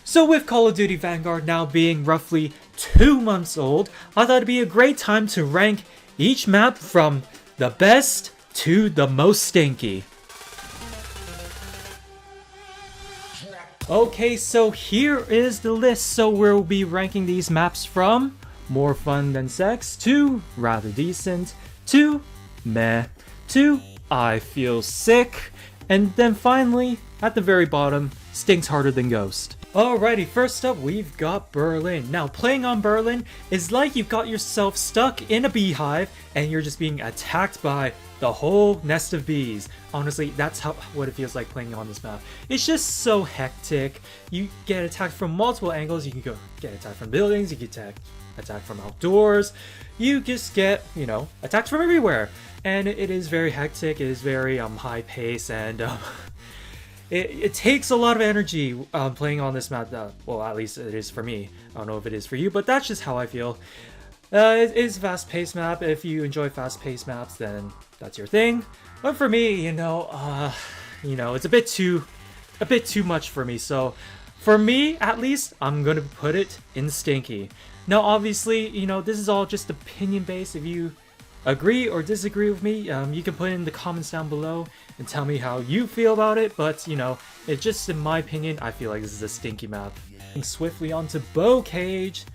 So with Call of Duty Vanguard now being roughly 2 months old, I thought it'd be a great time to rank each map from the best to the most stinky. Okay, so here is the list. So we'll be ranking these maps from more fun than sex to rather decent to meh to I feel sick, and then finally at the very bottom, stinks harder than Ghost. Alrighty, first up we've got Berlin. Now playing on Berlin is like you've got yourself stuck in a beehive and you're just being attacked by the whole nest of bees. Honestly, that's what it feels like playing on this map. It's just so hectic. You get attacked from multiple angles. You can get attacked from buildings, you get attacked from outdoors. You just get, attacked from everywhere. And it is very hectic, it is very high pace, and it takes a lot of energy playing on this map. Well, at least it is for me. I don't know if it is for you, but that's just how I feel. It is a fast-paced map. If you enjoy fast-paced maps, then that's your thing. But for me, it's a bit too much for me. So, for me, at least, I'm gonna put it in stinky. Now, obviously, this is all just opinion-based. If you agree or disagree with me, you can put it in the comments down below and tell me how you feel about it. But, it's just in my opinion, I feel like this is a stinky map. And swiftly on to Bow Cage.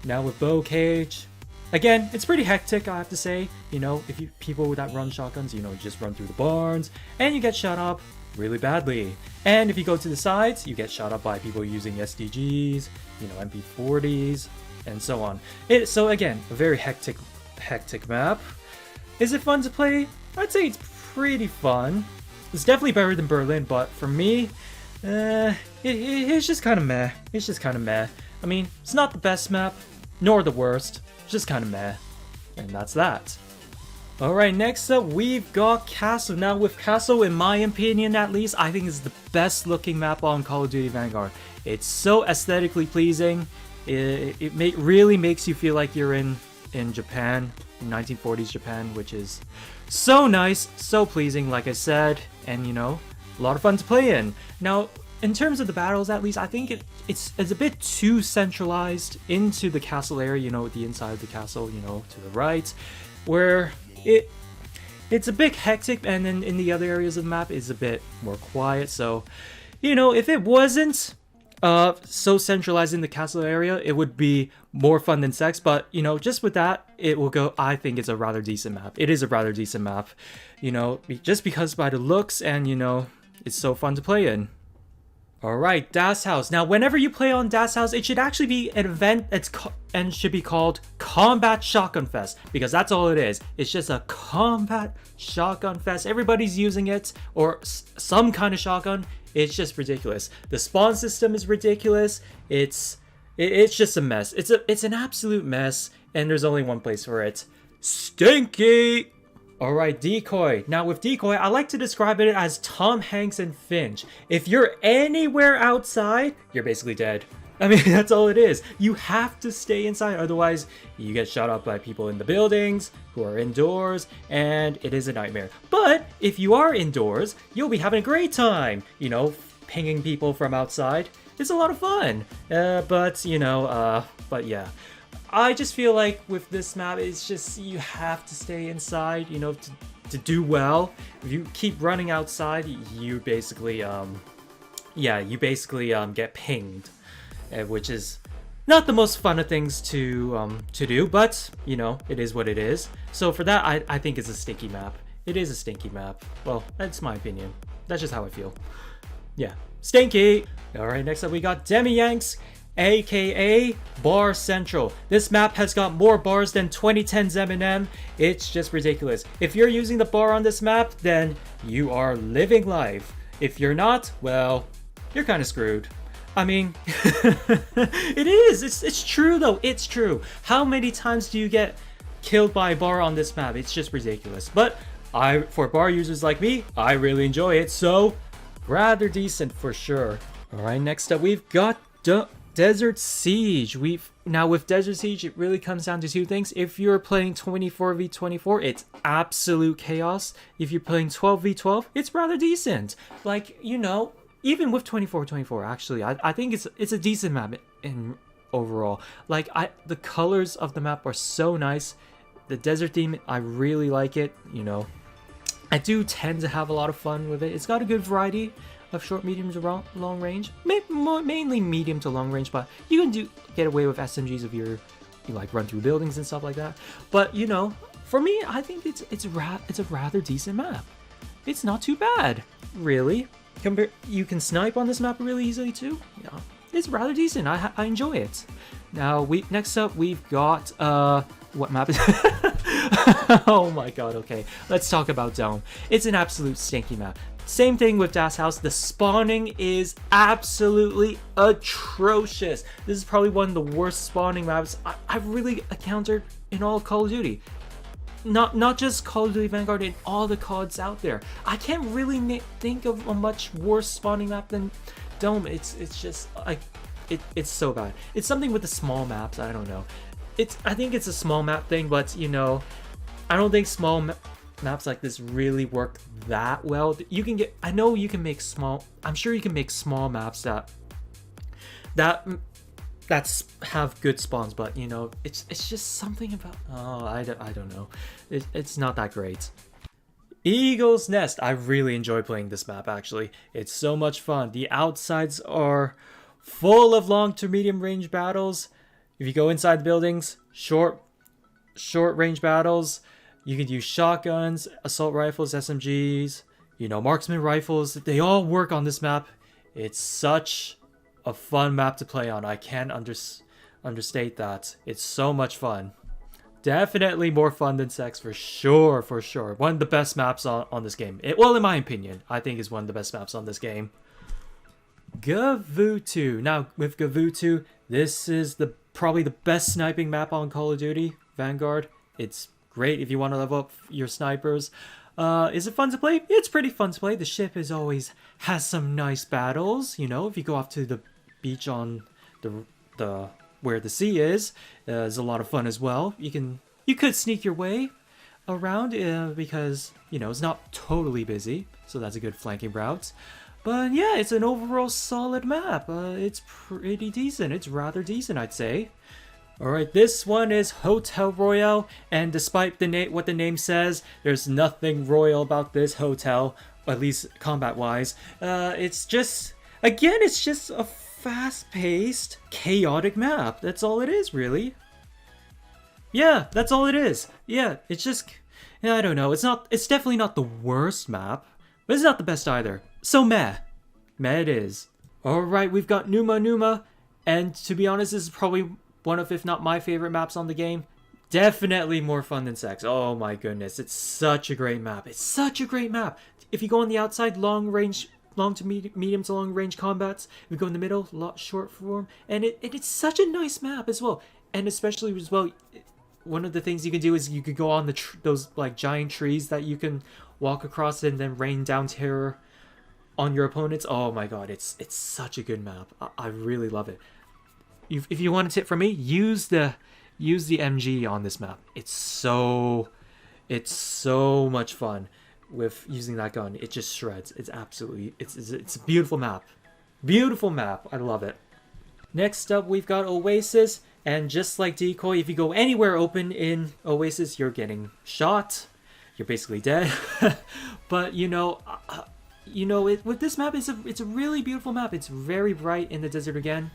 Now with Bow Cage, again, it's pretty hectic, I have to say. If people that run shotguns, you just run through the barns and you get shot up really badly. And if you go to the sides, you get shot up by people using SDGs, MP40s, and so on. So again, a very hectic map. Is it fun to play? I'd say it's pretty fun. It's definitely better than Berlin, but for me, it's just kind of meh. It's just kind of meh. I mean, it's not the best map, nor the worst. It's just kind of meh. And that's that. Alright, next up we've got Castle. Now with Castle, in my opinion at least, I think it's the best looking map on Call of Duty Vanguard. It's so aesthetically pleasing. It really makes you feel like you're in Japan, 1940s Japan, which is so nice, so pleasing, like I said, and a lot of fun to play in. Now, in terms of the battles, at least, I think it's a bit too centralized into the castle area, the inside of the castle, to the right, where it's a bit hectic, and then in the other areas of the map is a bit more quiet. So, if it wasn't so centralized in the castle area, it would be more fun than sex. But just with that, it will go. I think it's a rather decent map. It is a rather decent map, just because by the looks, and it's so fun to play in. Alright, Das House. Now, whenever you play on Das House, it should actually be an event and should be called Combat Shotgun Fest, because that's all it is. It's just a Combat Shotgun Fest. Everybody's using it, or some kind of shotgun. It's just ridiculous. The spawn system is ridiculous. It's just a mess. It's an absolute mess, and there's only one place for it. Stinky! Alright, Decoy. Now with Decoy, I like to describe it as Tom Hanks and Finch. If you're anywhere outside, you're basically dead. I mean, that's all it is. You have to stay inside, otherwise you get shot up by people in the buildings who are indoors, and it is a nightmare. But if you are indoors, you'll be having a great time, pinging people from outside. It's a lot of fun. But yeah. I just feel like with this map, it's just you have to stay inside, to do well. If you keep running outside, you basically get pinged, which is not the most fun of things to do, but it is what it is. So for that, I think it's a stinky map. It is a stinky map. Well, that's my opinion. That's just how I feel. Yeah, stinky. All right, next up we got Gameranx, aka Bar Central. This map has got more bars than 2010's Eminem. It's just ridiculous. If you're using the bar on this map, then you are living life. If you're not, well, you're kind of screwed. I mean, it is. It's true though. It's true. How many times do you get killed by a bar on this map? It's just ridiculous. But for bar users like me, I really enjoy it. So, rather decent for sure. All right, next up we've got Desert Siege. Now with Desert Siege, it really comes down to two things. If you're playing 24v24, it's absolute chaos. If you're playing 12v12, it's rather decent. Like, even with 24/24, actually, I think it's a decent map in overall. Like, the colors of the map are so nice. The desert theme, I really like it, you know. I do tend to have a lot of fun with it. It's got a good variety of short, medium to long range. Mainly medium to long range, but you can get away with SMGs if you like run through buildings and stuff like that. But, you know, for me, I think it's a rather decent map. It's not too bad, really. You can snipe on this map really easily too. Yeah, it's rather decent. I enjoy it. Now next up we've got what map is oh my god, okay. Let's talk about Dome. It's an absolute stinky map. Same thing with Das House. The spawning is absolutely atrocious. This is probably one of the worst spawning maps I've really encountered in all of Call of Duty. Not just Call of Duty Vanguard, in all the CODs out there. I can't really think of a much worse spawning map than Dome. It's just like it's so bad. It's something with the small maps. I don't know. I think it's a small map thing, but you know, I don't think small maps like this really work that well. You can get. I know you can make small. I'm sure you can make small maps that's have good spawns, but you know, it's just something about, oh, I don't know, it's not that great. Eagle's Nest, I really enjoy playing this map. Actually, it's so much fun. The outsides are full of long to medium range battles. If you go inside the buildings, short range battles. You can use shotguns, assault rifles, SMGs, you know, marksman rifles. They all work on this map. It's such a fun map to play on. I can't understate that. It's so much fun. Definitely more fun than Sex, for sure, for sure. One of the best maps on this game. Well, in my opinion, I think it's one of the best maps on this game. Gavutu. Now, with Gavutu, this is probably the best sniping map on Call of Duty Vanguard. It's great if you want to level up your snipers. Is it fun to play? It's pretty fun to play. The ship has some nice battles. You know, if you go off to the beach on the where the sea is, it's a lot of fun as well. You could sneak your way around because you know it's not totally busy, so that's a good flanking route. But yeah, it's an overall solid map. It's pretty decent. It's rather decent, I'd say. Alright, this one is Hotel Royale, and despite what the name says, there's nothing royal about this hotel, at least combat-wise. It's just a fast-paced, chaotic map. That's all it is, really. Yeah, that's all it is. Yeah, it's just, yeah, I don't know. It's definitely not the worst map, but it's not the best either. So meh. Meh it is. Alright, we've got Numa, and to be honest, this is probably one of, if not my favorite maps on the game. Definitely more fun than Sex. Oh my goodness, it's such a great map. It's such a great map. If you go on the outside, long to medium to long range combats. If you go in the middle, short form, and it's such a nice map as well. And especially as well, one of the things you can do is you could go on those like giant trees that you can walk across and then rain down terror on your opponents. Oh my god, it's such a good map. I really love it. If you want a tip from me, use the MG on this map. It's so much fun with using that gun. It just shreds. It's a beautiful map. Beautiful map. I love it. Next up, we've got Oasis, and just like Decoy, if you go anywhere open in Oasis, you're getting shot. You're basically dead. But you know, with this map, it's a really beautiful map. It's very bright in the desert again.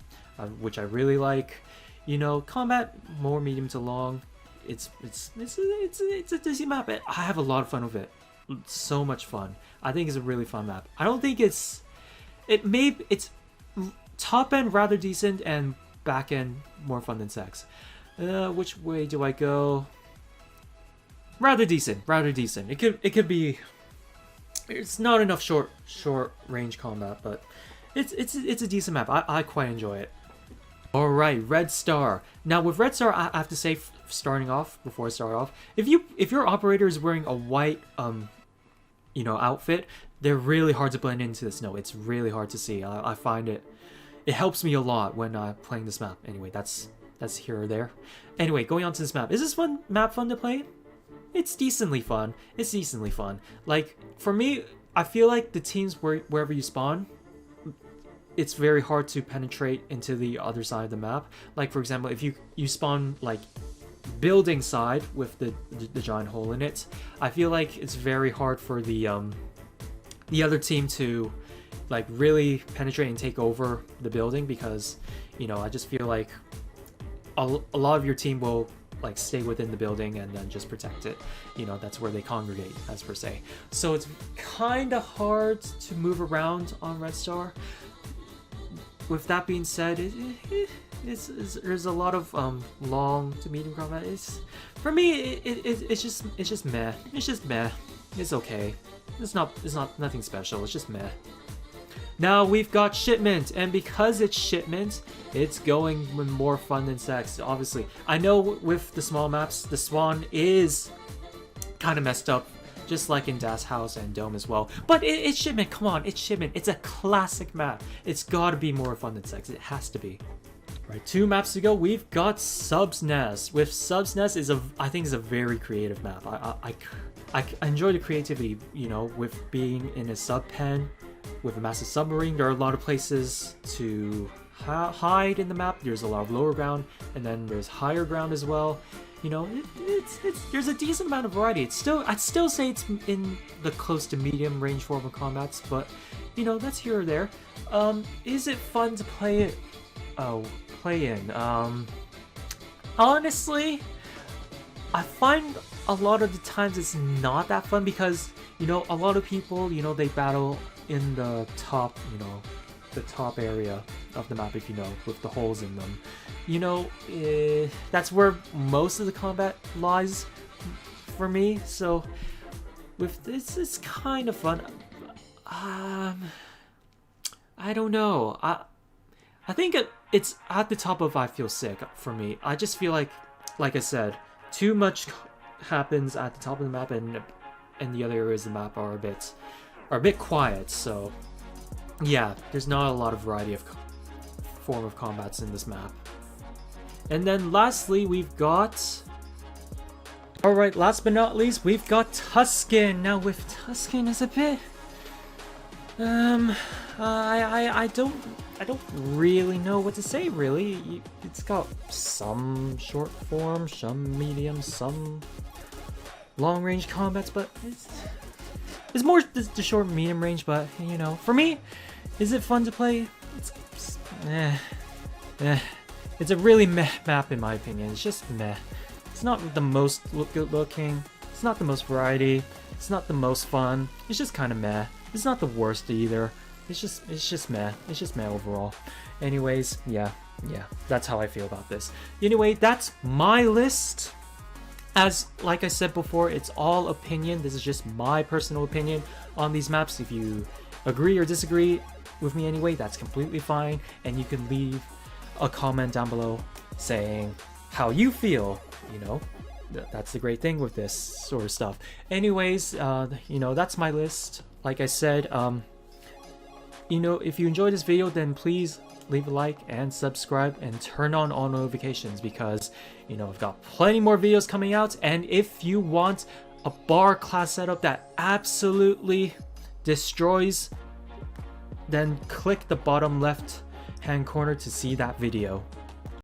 Which I really like. You know, combat more medium to long. It's a decent map. I have a lot of fun with it. It's so much fun. I think it's a really fun map. I don't think it's top end rather decent and back end more fun than Sex. Which way do I go? Rather decent. It could be. It's not enough short range combat, but it's a decent map. I quite enjoy it. Alright, Red Star. Now with Red Star, I have to say, starting off, before I start off, if your operator is wearing a white you know, outfit, they're really hard to blend into the snow. It's really hard to see. I find it helps me a lot when playing this map. Anyway, that's here or there. Anyway, going on to this map. Is this map fun to play? It's decently fun. Like, for me, I feel like the teams wherever you spawn, it's very hard to penetrate into the other side of the map. Like for example, if you spawn like building side with the giant hole in it, I feel like it's very hard for the other team to like really penetrate and take over the building, because you know, I just feel like a lot of your team will like stay within the building and then just protect it. You know, that's where they congregate, as per se. So it's kind of hard to move around on Red Star. With that being said, there's a lot of long to medium combat. For me, it's just meh. It's just meh. It's okay. It's not nothing special. It's just meh. Now we've got Shipment, and because it's Shipment, it's going with more fun than sex, obviously. I know with the small maps, the spawn is kind of messed up, just like in Das House and Dome as well. But it's Shipment, come on, it's Shipment. It's a classic map. It's gotta be more fun than sex, it has to be. Right, 2 maps to go, we've got Subsnest. With Subsnest, I think is a very creative map. I enjoy the creativity, you know, with being in a sub pen, with a massive submarine. There are a lot of places to hide in the map. There's a lot of lower ground, and then there's higher ground as well. You know, there's a decent amount of variety. I'd still say it's in the close to medium range form of combats, but you know, that's here or there. Is it fun to play it? Play in. Honestly, I find a lot of the times it's not that fun, because you know, a lot of people, you know, they battle in the top, you know, the top area of the map, if you know, with the holes in them. You know, that's where most of the combat lies for me. So with this, it's kind of fun. I don't know. I think it's at the top of I feel sick for me. I just feel like I said, too much happens at the top of the map, and the other areas of the map are a bit quiet. So yeah, there's not a lot of variety of form of combats in this map. And then lastly, we've got, alright, last but not least, we've got Tuscan. Now with Tuscan is a bit, I don't really know what to say, really. It's got some short form, some medium, some long range combats, but it's more the short medium range. But you know, for me, is it fun to play? It's a really meh map in my opinion. It's just meh. It's not the most good looking. It's not the most variety. It's not the most fun. It's just kind of meh. It's not the worst either. It's just meh. It's just meh overall. Anyways, yeah, that's how I feel about this. Anyway, that's my list. As like I said before, it's all opinion. This is just my personal opinion on these maps. If you agree or disagree with me anyway, that's completely fine, and you can leave a comment down below saying how you feel. You know, that's the great thing with this sort of stuff. Anyways, you know, that's my list. Like I said, you know, if you enjoyed this video, then please leave a like and subscribe and turn on all notifications, because you know, I've got plenty more videos coming out. And if you want a bar class setup that absolutely destroys, then click the bottom left hand corner to see that video.